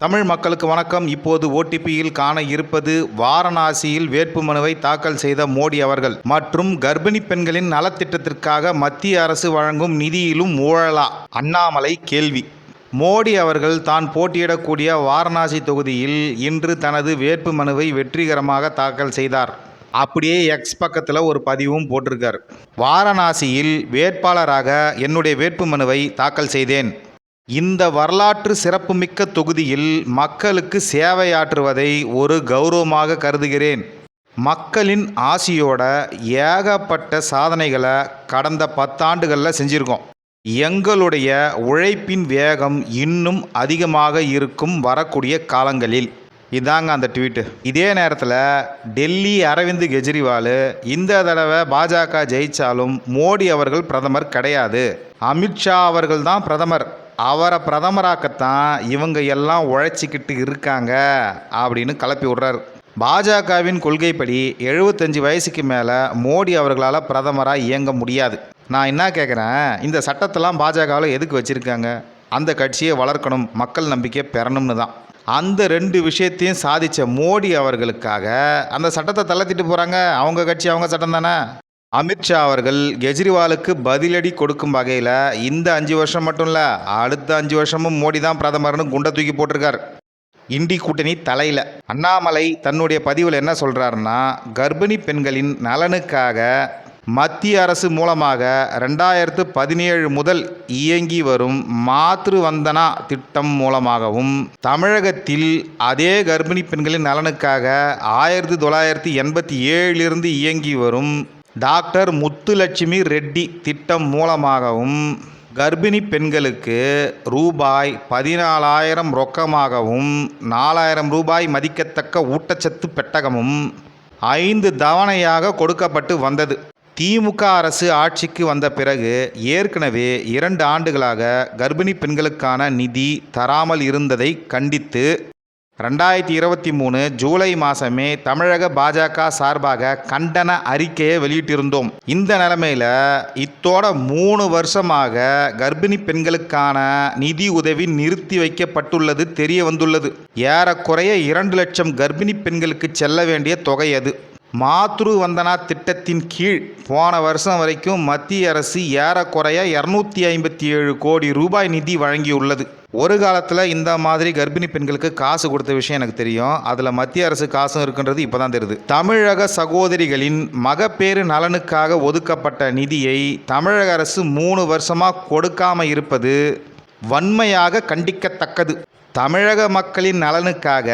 தமிழ் மக்களுக்கு வணக்கம். இப்போது ஓடிபியில் காண இருப்பது வாரணாசியில் வேட்புமனுவை தாக்கல் செய்த மோடி அவர்கள் மற்றும் கர்ப்பிணி பெண்களின் நலத்திட்டத்திற்காக மத்திய அரசு வழங்கும் நிதியிலும் ஊழலா? அண்ணாமலை கேள்வி. மோடி அவர்கள் தான் போட்டியிடக்கூடிய வாரணாசி தொகுதியில் இன்று தனது வேட்புமனுவை வெற்றிகரமாக தாக்கல் செய்தார். அப்படியே எக்ஸ் பக்கத்தில் ஒரு பதிவும் போட்டிருக்கார். வாரணாசியில் வேட்பாளராக என்னுடைய வேட்புமனுவை தாக்கல் செய்தேன். இந்த வரலாற்று சிறப்புமிக்க தொகுதியில் மக்களுக்கு சேவையாற்றுவதை ஒரு கௌரவமாக கருதுகிறேன். மக்களின் ஆசியோட ஏகப்பட்ட சாதனைகளை கடந்த 10 ஆண்டுகளில் செஞ்சுருக்கோம். எங்களுடைய உழைப்பின் வேகம் இன்னும் அதிகமாக இருக்கும் வரக்கூடிய காலங்களில். இதாங்க அந்த ட்வீட்டு. இதே நேரத்தில் டெல்லி அரவிந்த் கெஜ்ரிவால் இந்த தடவை பாஜக ஜெயித்தாலும் மோடி அவர்கள் பிரதமர் கிடையாது, அமித்ஷா அவர்கள் தான் பிரதமர், அவரை பிரதமராக்கத்தான் இவங்க எல்லாம் உழைச்சிக்கிட்டு இருக்காங்க அப்படின்னு கலப்பி விடுறாரு. பாஜகவின் கொள்கைப்படி 75 வயசுக்கு மேலே மோடி அவர்களால் பிரதமராக இயங்க முடியாது. நான் என்ன கேட்குறேன், இந்த சட்டத்தெல்லாம் பாஜகவில் எதுக்கு வச்சுருக்காங்க? அந்த கட்சியை வளர்க்கணும், மக்கள் நம்பிக்கையை பெறணும்னு தான். அந்த 2 விஷயத்தையும் சாதித்த மோடி அவர்களுக்காக அந்த சட்டத்தை தளர்த்திட்டு போகிறாங்க. அவங்க கட்சி அவங்க சட்டம் தானே. அமித்ஷா அவர்கள் கெஜ்ரிவாலுக்கு பதிலடி கொடுக்கும் வகையில் இந்த 5 வருஷம் மட்டும் இல்லை, அடுத்த 5 வருஷமும் மோடி தான் பிரதமர்னு குண்டை தூக்கி போட்டிருக்கார் இண்டி கூட்டணி தலையில். அண்ணாமலை தன்னுடைய பதிவில் என்ன சொல்கிறாருன்னா, கர்ப்பிணி பெண்களின் நலனுக்காக மத்திய அரசு மூலமாக 2017 முதல் இயங்கி வரும் மாத்ரு வந்தனா திட்டம் மூலமாகவும் தமிழகத்தில் அதே கர்ப்பிணி பெண்களின் நலனுக்காக 1987 இயங்கி வரும் டாக்டர் முத்துலட்சுமி ரெட்டி திட்டம் மூலமாகவும் கர்ப்பிணி பெண்களுக்கு ரூபாய் 14,000 ரொக்கமாகவும் 4,000 ரூபாய் மதிக்கத்தக்க ஊட்டச்சத்து பெட்டகமும் 5 தவணையாக கொடுக்கப்பட்டு வந்தது. திமுக அரசு ஆட்சிக்கு வந்த பிறகு ஏற்கனவே 2 ஆண்டுகளாக கர்ப்பிணி பெண்களுக்கான நிதி தராமல் இருந்ததை கண்டித்து 2023 ஜூலை மாதமே தமிழக பாஜக சார்பாக கண்டன அறிக்கையை வெளியிட்டிருந்தோம். இந்த நிலைமையில் இத்தோட 3 வருஷமாக கர்ப்பிணி பெண்களுக்கான நிதி உதவி நிறுத்தி வைக்கப்பட்டுள்ளது தெரிய வந்துள்ளது. ஏறக்குறைய 2 லட்சம் கர்ப்பிணி பெண்களுக்கு செல்ல வேண்டிய தொகை அது. மாத்ரு வந்தனா திட்டத்தின் கீழ் போன வருஷம் வரைக்கும் மத்திய அரசு ஏறக்குறைய 257 கோடி ரூபாய் நிதி வழங்கியுள்ளது. ஒரு காலத்தில் இந்த மாதிரி கர்ப்பிணி பெண்களுக்கு காசு கொடுத்த விஷயம் எனக்கு தெரியும். அதில் மத்திய அரசு காசும் இருக்குன்றது இப்போ தான் தெரியுது. தமிழக சகோதரிகளின் மகப்பேறு நலனுக்காக ஒதுக்கப்பட்ட நிதியை தமிழக அரசு 3 வருஷமாக கொடுக்காமல் இருப்பது வன்மையாக கண்டிக்கத்தக்கது. தமிழக மக்களின் நலனுக்காக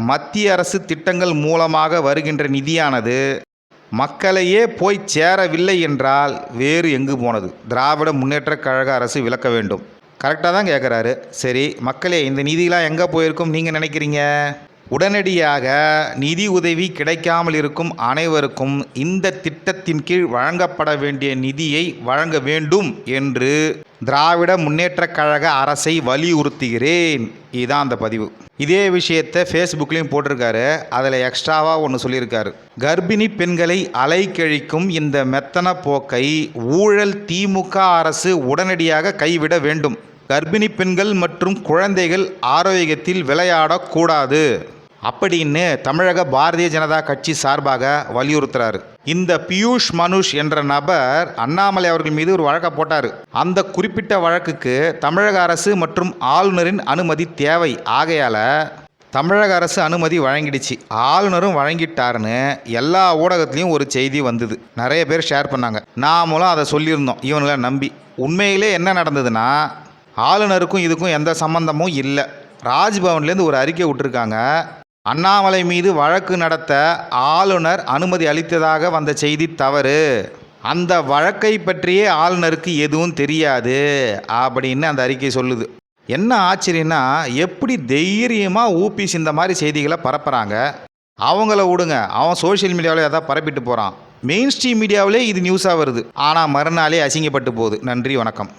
மத்திய அரசு திட்டங்கள் மூலமாக வருகின்ற நிதியானது மக்களையே போய் சேரவில்லை என்றால் வேறு எங்கு போனது? திராவிட முன்னேற்றக் கழக அரசு விளக்க வேண்டும். கரெக்டாக தான் கேட்குறாரு. சரி மக்களே, இந்த நிதியெலாம் எங்கே போயிருக்கும் நீங்கள் நினைக்கிறீங்க? உடனடியாக நிதி உதவி கிடைக்காமல் இருக்கும் அனைவருக்கும் இந்த திட்டத்தின் கீழ் வழங்கப்பட வேண்டிய நிதியை வழங்க வேண்டும் என்று திராவிட முன்னேற்றக் கழக அரசை வலியுறுத்துகிறேன். இதுதான் அந்த பதிவு. இதே விஷயத்தை ஃபேஸ்புக்லேயும் போட்டிருக்காரு. அதில் எக்ஸ்ட்ராவாக ஒன்று சொல்லியிருக்காரு. கர்ப்பிணி பெண்களை அலைக்கழிக்கும் இந்த மெத்தன போக்கை ஊழல் திமுக அரசு உடனடியாக கைவிட வேண்டும். கர்ப்பிணி பெண்கள் மற்றும் குழந்தைகள் ஆரோக்கியத்தில் விளையாடக்கூடாது அப்படின்னு தமிழக பாரதிய ஜனதா கட்சி சார்பாக வலியுறுத்துறாரு. இந்த பியூஷ் மனுஷ் என்ற நபர் அண்ணாமலை அவர்கள் மீது ஒரு வழக்கை போட்டார். அந்த குறிப்பிட்ட வழக்குக்கு தமிழக அரசு மற்றும் ஆளுநரின் அனுமதி தேவை. ஆகையால் தமிழக அரசு அனுமதி வழங்கிடுச்சு, ஆளுநரும் வழங்கிட்டாருன்னு எல்லா ஊடகத்துலேயும் ஒரு செய்தி வந்தது. நிறைய பேர் ஷேர் பண்ணாங்க. நாமளும் அதை சொல்லியிருந்தோம் இவங்களை நம்பி. உண்மையிலே என்ன நடந்ததுன்னா, ஆளுநருக்கும் இதுக்கும் எந்த சம்பந்தமும் இல்லை. ராஜ்பவன்லேருந்து ஒரு அறிக்கை விட்டுருக்காங்க. அண்ணாமலை மீது வழக்கு நடத்த ஆளுநர் அனுமதி அளித்ததாக வந்த செய்தி தவறு, அந்த வழக்கை பற்றியே ஆளுநருக்கு எதுவும் தெரியாது அப்படின்னு அந்த அறிக்கை சொல்லுது. என்ன ஆச்சரியன்னா, எப்படி தைரியமாக ஊபிஸ் இந்த மாதிரி செய்திகளை பரப்புகிறாங்க. அவங்கள விடுங்க, அவன் சோஷியல் மீடியாவில் எதாவது பரப்பிட்டு போகிறான். மெயின் ஸ்ட்ரீம் மீடியாவிலே இது நியூஸாக வருது. ஆனால் மறுநாளே அசிங்கப்பட்டு போகுது. நன்றி, வணக்கம்.